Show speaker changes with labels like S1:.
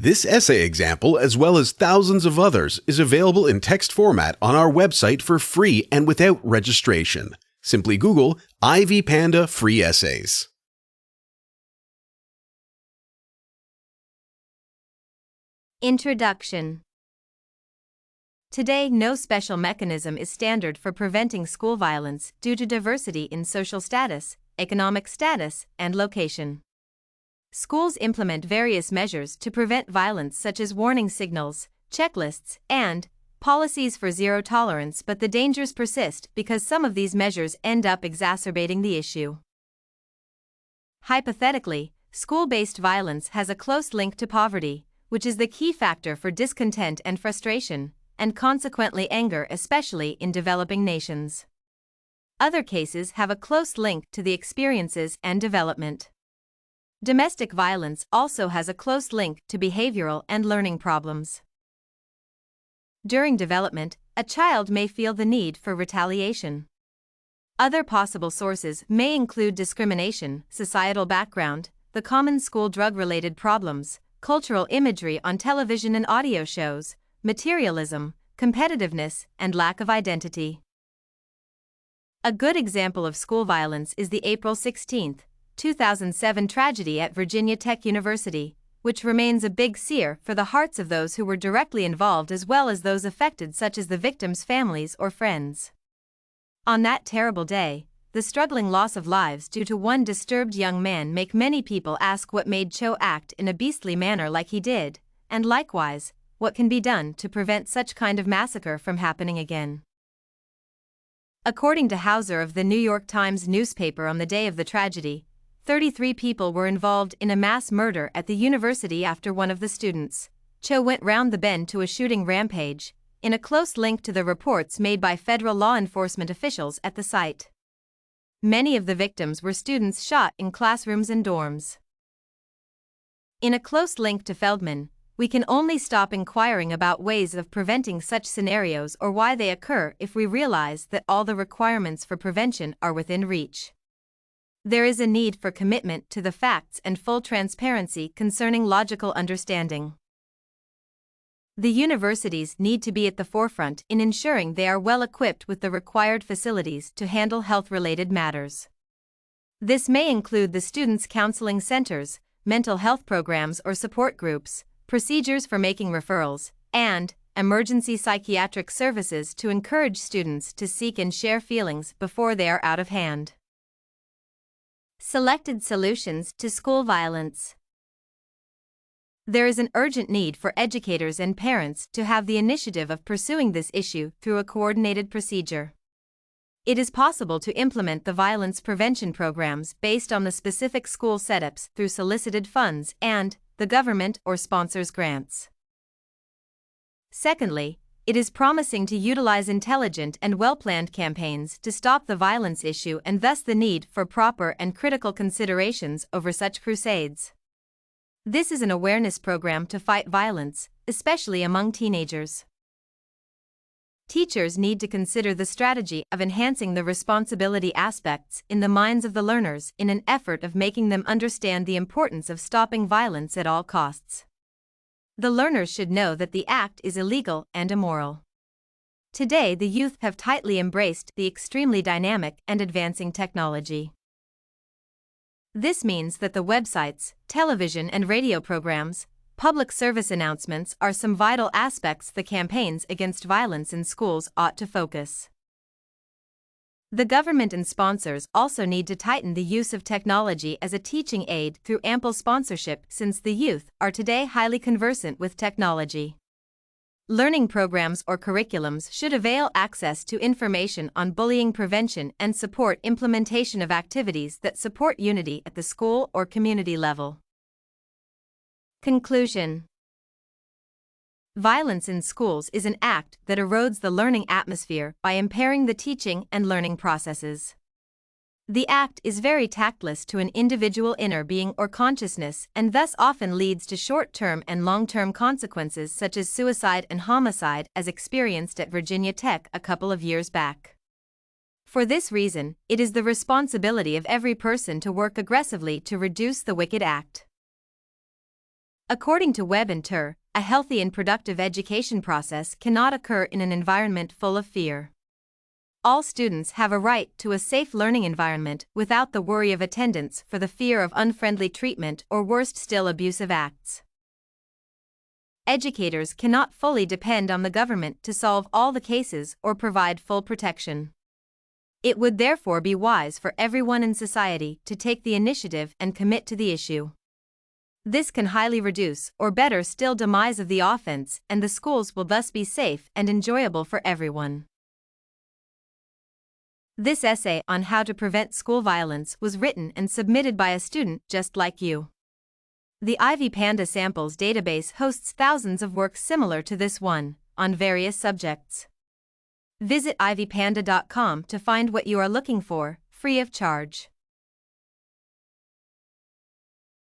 S1: This essay example, as well as thousands of others, is available in text format on our website for free and without registration. Simply Google Ivy Panda Free Essays.
S2: Introduction. Today, no special mechanism is standard for preventing school violence due to diversity in social status, economic status, and location. Schools implement various measures to prevent violence such as warning signals, checklists, and policies for zero tolerance, but the dangers persist because some of these measures end up exacerbating the issue. Hypothetically, school-based violence has a close link to poverty, which is the key factor for discontent and frustration, and consequently anger, especially in developing nations. Other cases have a close link to the experiences and development. Domestic violence also has a close link to behavioral and learning problems. During development, a child may feel the need for retaliation. Other possible sources may include discrimination, societal background, the common school drug-related problems, cultural imagery on television and audio shows, materialism, competitiveness, and lack of identity. A good example of school violence is the April 16, 2007 tragedy at Virginia Tech University, which remains a big sear for the hearts of those who were directly involved as well as those affected, such as the victims' families or friends. On that terrible day, the struggling loss of lives due to one disturbed young man make many people ask what made Cho act in a beastly manner like he did, and likewise, what can be done to prevent such kind of massacre from happening again. According to Hauser of the New York Times newspaper, on the day of the tragedy, 33 people were involved in a mass murder at the university after one of the students, Cho, went round the bend to a shooting rampage, in a close link to the reports made by federal law enforcement officials at the site. Many of the victims were students shot in classrooms and dorms. In a close link to Feldman, we can only stop inquiring about ways of preventing such scenarios or why they occur if we realize that all the requirements for prevention are within reach. There is a need for commitment to the facts and full transparency concerning logical understanding. The universities need to be at the forefront in ensuring they are well equipped with the required facilities to handle health-related matters. This may include the students' counseling centers, mental health programs or support groups, procedures for making referrals, and emergency psychiatric services to encourage students to seek and share feelings before they are out of hand. Selected solutions to school violence. There is an urgent need for educators and parents to have the initiative of pursuing this issue through a coordinated procedure. It is possible to implement the violence prevention programs based on the specific school setups through solicited funds and the government or sponsors grants. Secondly, it is promising to utilize intelligent and well-planned campaigns to stop the violence issue and thus the need for proper and critical considerations over such crusades. This is an awareness program to fight violence, especially among teenagers. Teachers need to consider the strategy of enhancing the responsibility aspects in the minds of the learners in an effort of making them understand the importance of stopping violence at all costs. The learners should know that the act is illegal and immoral. Today, the youth have tightly embraced the extremely dynamic and advancing technology. This means that the websites, television and radio programs, public service announcements are some vital aspects the campaigns against violence in schools ought to focus. The government and sponsors also need to tighten the use of technology as a teaching aid through ample sponsorship, since the youth are today highly conversant with technology. Learning programs or curriculums should avail access to information on bullying prevention and support implementation of activities that support unity at the school or community level. Conclusion. Violence in schools is an act that erodes the learning atmosphere by impairing the teaching and learning processes. The act is very tactless to an individual inner being or consciousness and thus often leads to short-term and long-term consequences such as suicide and homicide, as experienced at Virginia Tech a couple of years back. For this reason, it is the responsibility of every person to work aggressively to reduce the wicked act. According to Webb and Terr, a healthy and productive education process cannot occur in an environment full of fear. All students have a right to a safe learning environment without the worry of attendance for the fear of unfriendly treatment or worst still abusive acts. Educators cannot fully depend on the government to solve all the cases or provide full protection. It would therefore be wise for everyone in society to take the initiative and commit to the issue. This can highly reduce, or better still, demise of the offense, and the schools will thus be safe and enjoyable for everyone. This essay on how to prevent school violence was written and submitted by a student just like you. The Ivy Panda Samples database hosts thousands of works similar to this one, on various subjects. Visit ivypanda.com to find what you are looking for, free of charge.